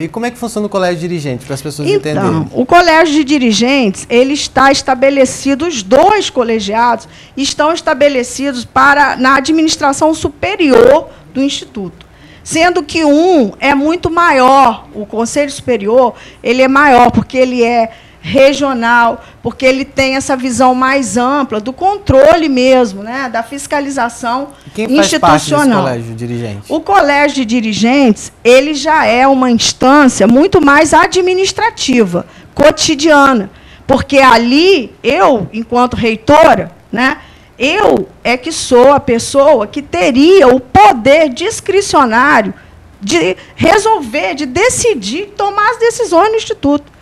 E como é que funciona o colégio de dirigentes, para as pessoas entenderem? Então, o colégio de dirigentes, ele está estabelecido, os dois colegiados estão estabelecidos na administração superior do Instituto. Sendo que um é muito maior, o Conselho Superior, ele é maior, porque ele é regional, porque ele tem essa visão mais ampla do controle mesmo, né, da fiscalização institucional. Quem faz parte desse colégio de dirigentes? O colégio de dirigentes, ele já é uma instância muito mais administrativa, cotidiana, porque ali, eu, enquanto reitora, né, eu é que sou a pessoa que teria o poder discricionário de resolver, de decidir, tomar as decisões no Instituto.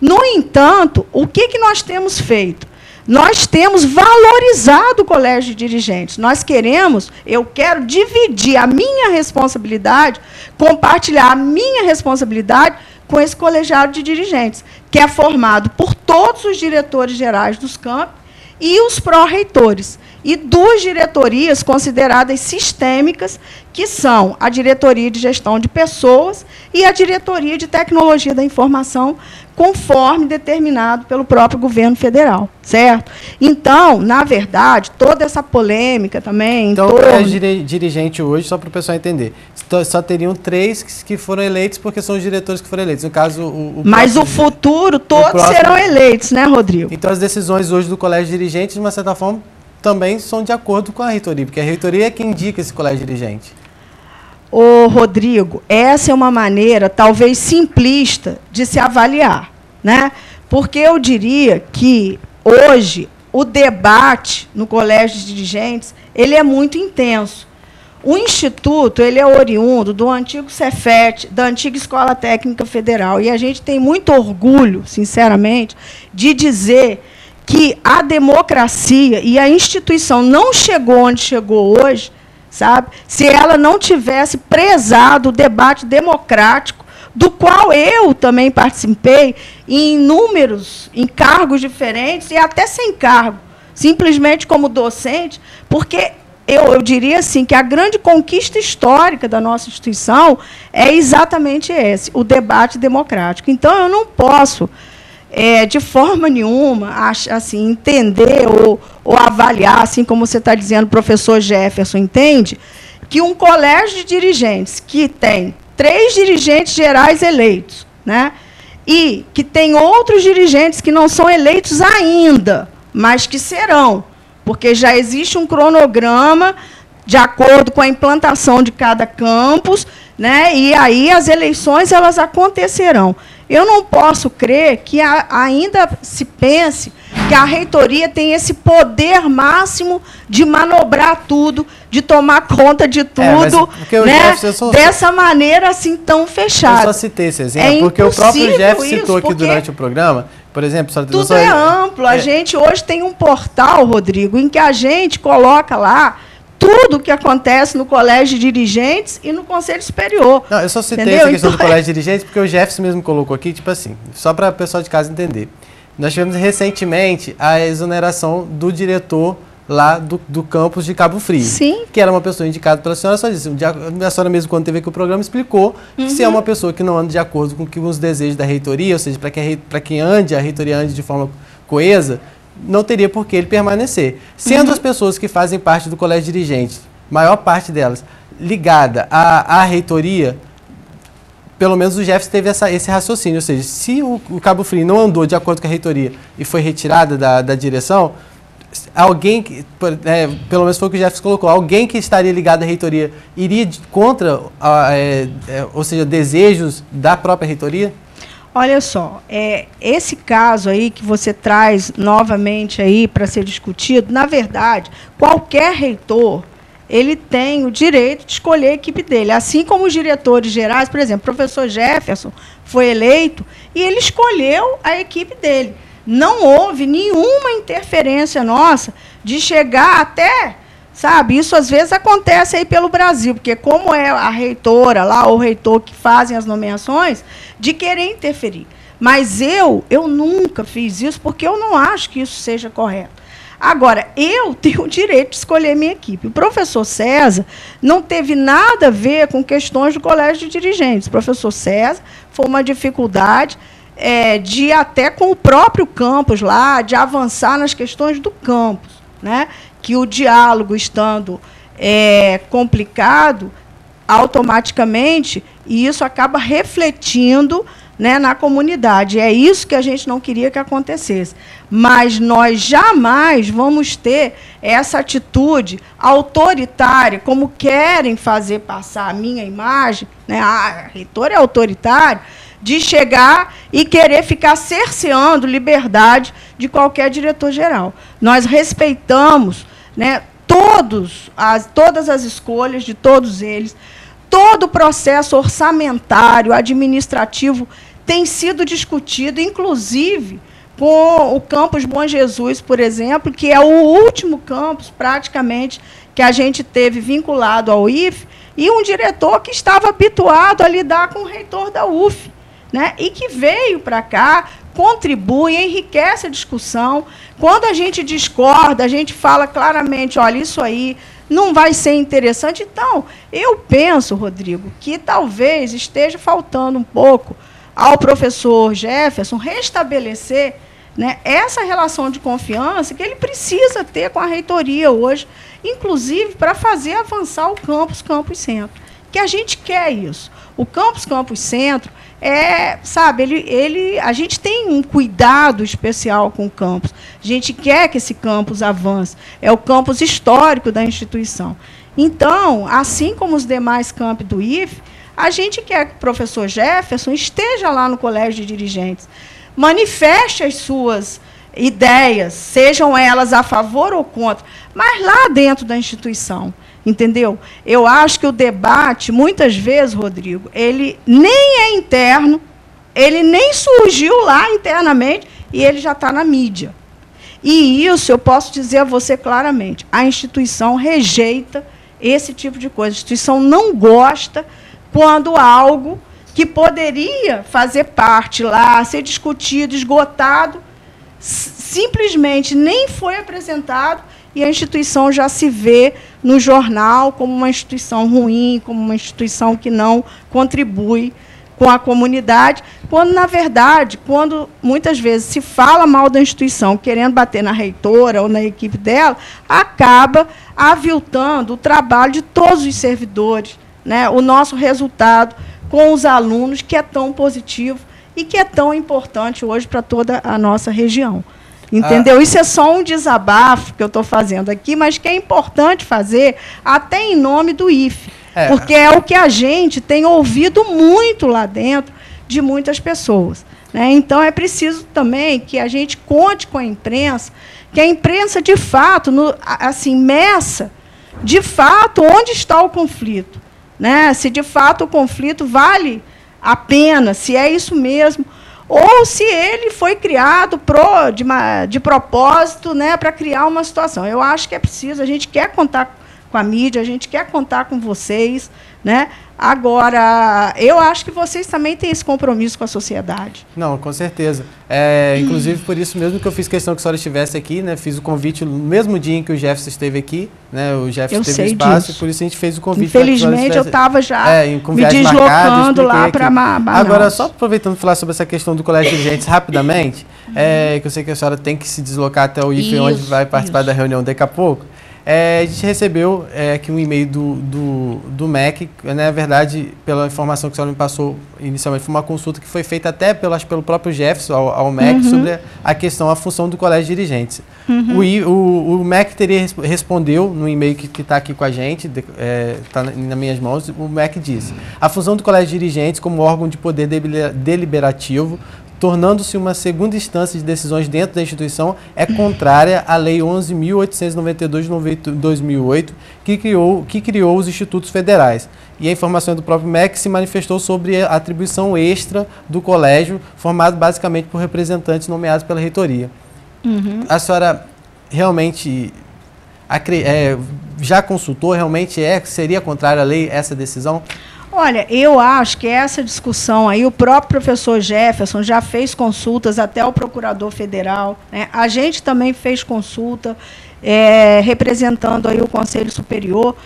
No entanto, o que nós temos feito? Nós temos valorizado o colégio de dirigentes. Eu quero dividir a minha responsabilidade, compartilhar a minha responsabilidade com esse colegiado de dirigentes, que é formado por todos os diretores gerais dos campos e os pró-reitores, e duas diretorias consideradas sistêmicas, que são a Diretoria de Gestão de Pessoas e a Diretoria de Tecnologia da Informação, conforme determinado pelo próprio governo federal, certo? Então, na verdade, toda essa polêmica também... Então, o colégio dirigente hoje, só para o pessoal entender, só teriam 3 que foram eleitos, porque são os diretores que foram eleitos. No caso, mas o futuro, todos serão eleitos, né, Rodrigo? Então, as decisões hoje do colégio dirigente, de uma certa forma, também são de acordo com a reitoria, porque a reitoria é quem indica esse colégio dirigente. Ô, Rodrigo, essa é uma maneira, talvez simplista, de se avaliar, né? Porque eu diria que, hoje, o debate no colégio de dirigentes, ele é muito intenso. O Instituto, ele é oriundo do antigo Cefet, da antiga Escola Técnica Federal, e a gente tem muito orgulho, sinceramente, de dizer que a democracia e a instituição não chegou onde chegou hoje, sabe, se ela não tivesse prezado o debate democrático, do qual eu também participei em inúmeros cargos diferentes e até sem cargo, simplesmente como docente, porque eu diria assim que a grande conquista histórica da nossa instituição é exatamente esse, o debate democrático. Então, eu não posso, de forma nenhuma, assim, entender ou avaliar, assim como você está dizendo, professor Jefferson, entende? Que um colégio de dirigentes que tem 3 dirigentes gerais eleitos, né, e que tem outros dirigentes que não são eleitos ainda, mas que serão, porque já existe um cronograma de acordo com a implantação de cada campus, né, e aí as eleições elas acontecerão. Eu não posso crer que ainda se pense que a reitoria tem esse poder máximo de manobrar tudo, de tomar conta de tudo, né, dessa maneira assim tão fechada. Eu só citei esse exemplo, porque o próprio Jeff citou aqui durante o programa, por exemplo... Tudo é amplo. A gente hoje tem um portal, Rodrigo, em que a gente coloca lá tudo o que acontece no colégio de dirigentes e no Conselho Superior. Não, eu só citei essa questão do colégio de dirigentes porque o Jefferson mesmo colocou aqui, tipo assim, só para o pessoal de casa entender. Nós tivemos recentemente a exoneração do diretor lá do campus de Cabo Frio. Sim. Que era uma pessoa indicada pela senhora, só disse, a senhora mesmo quando teve aqui o programa explicou que se é uma pessoa que não anda de acordo com os desejos da reitoria, ou seja, para quem ande, a reitoria ande de forma coesa, não teria por que ele permanecer. Sendo as pessoas que fazem parte do colégio dirigente, maior parte delas, ligada à reitoria, pelo menos o Jefferson teve esse raciocínio, ou seja, se o Cabo Frio não andou de acordo com a reitoria e foi retirada da direção, alguém, pelo menos foi o que o Jefferson colocou, alguém que estaria ligado à reitoria iria contra, ou seja, desejos da própria reitoria? Olha só, esse caso aí que você traz novamente aí para ser discutido, na verdade, qualquer reitor, ele tem o direito de escolher a equipe dele, assim como os diretores gerais, por exemplo, o professor Jefferson foi eleito e ele escolheu a equipe dele. Não houve nenhuma interferência nossa de chegar até... Sabe, isso às vezes acontece aí pelo Brasil, porque como é a reitora lá, ou o reitor que fazem as nomeações, de querer interferir. Mas eu nunca fiz isso, porque eu não acho que isso seja correto. Agora, eu tenho o direito de escolher minha equipe. O professor César não teve nada a ver com questões do colégio de dirigentes. O professor César foi uma dificuldade de ir até com o próprio campus lá, de avançar nas questões do campus, né? Que o diálogo estando complicado, automaticamente, e isso acaba refletindo, né, na comunidade. É isso que a gente não queria que acontecesse. Mas nós jamais vamos ter essa atitude autoritária, como querem fazer passar a minha imagem, né? A reitora é autoritária, de chegar e querer ficar cerceando liberdade de qualquer diretor-geral. Nós respeitamos, né, todas as escolhas de todos eles, todo o processo orçamentário, administrativo tem sido discutido, inclusive com o campus Bom Jesus, por exemplo, que é o último campus, praticamente, que a gente teve vinculado ao IFE, e um diretor que estava habituado a lidar com o reitor da UF, né, e que veio para cá, contribui, enriquece a discussão. Quando a gente discorda, a gente fala claramente, olha, isso aí não vai ser interessante. Então, eu penso, Rodrigo, que talvez esteja faltando um pouco ao professor Jefferson restabelecer, né, essa relação de confiança que ele precisa ter com a reitoria hoje, inclusive para fazer avançar o campus Centro, que a gente quer isso. O campus Centro sabe, a gente tem um cuidado especial com o campus. A gente quer que esse campus avance. É o campus histórico da instituição. Então, assim como os demais campi do IFE, a gente quer que o professor Jefferson esteja lá no colégio de dirigentes, manifeste as suas ideias, sejam elas a favor ou contra, mas lá dentro da instituição. Entendeu? Eu acho que o debate, muitas vezes, Rodrigo, ele nem é interno, ele nem surgiu lá internamente e ele já está na mídia. E isso eu posso dizer a você claramente, a instituição rejeita esse tipo de coisa. A instituição não gosta quando algo que poderia fazer parte lá, ser discutido, esgotado, simplesmente nem foi apresentado e a instituição já se vê no jornal como uma instituição ruim, como uma instituição que não contribui com a comunidade, quando, na verdade, quando muitas vezes se fala mal da instituição, querendo bater na reitora ou na equipe dela, acaba aviltando o trabalho de todos os servidores, né? O nosso resultado com os alunos, que é tão positivo e que é tão importante hoje para toda a nossa região. Entendeu? Isso é só um desabafo que eu estou fazendo aqui, mas que é importante fazer até em nome do IFE, porque é o que a gente tem ouvido muito lá dentro de muitas pessoas, né? Então, é preciso também que a gente conte com a imprensa, que a imprensa, de fato, meça, de fato, onde está o conflito, né? Se, de fato, o conflito vale a pena, se é isso mesmo, ou se ele foi criado de propósito, né, para criar uma situação. Eu acho que é preciso, a gente quer contar com a mídia, a gente quer contar com vocês, né? Agora, eu acho que vocês também têm esse compromisso com a sociedade. Não, com certeza. Inclusive, por isso mesmo que eu fiz questão que a senhora estivesse aqui, né? Fiz o convite no mesmo dia em que o Jefferson esteve aqui, né? O Jefferson teve espaço, e por isso a gente fez o convite. Infelizmente, eu estava já me deslocando lá para Manaus. Agora, só aproveitando para falar sobre essa questão do colégio de dirigentes rapidamente, que eu sei que a senhora tem que se deslocar até o IFE, onde vai participar da reunião daqui a pouco. A gente recebeu aqui um e-mail do MEC, né, na verdade, pela informação que a senhora me passou inicialmente, foi uma consulta que foi feita até pelo próprio Jefferson ao MEC sobre a questão, a função do colégio de dirigentes. O MEC respondeu no e-mail que está aqui com a gente, está nas minhas mãos, o MEC disse: a função do colégio de dirigentes como órgão de poder deliberativo, tornando-se uma segunda instância de decisões dentro da instituição, é contrária à Lei 11.892 de 2008, que criou os institutos federais. E a informação do próprio MEC se manifestou sobre a atribuição extra do colégio, formado basicamente por representantes nomeados pela reitoria. A senhora realmente já consultou, realmente seria contrária à lei essa decisão? Olha, eu acho que essa discussão aí, o próprio professor Jefferson já fez consultas até o procurador federal, né? A gente também fez consulta, representando aí o Conselho Superior.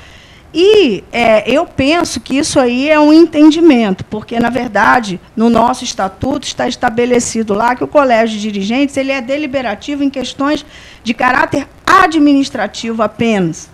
E eu penso que isso aí é um entendimento, porque, na verdade, no nosso estatuto está estabelecido lá que o colégio de dirigentes ele é deliberativo em questões de caráter administrativo apenas.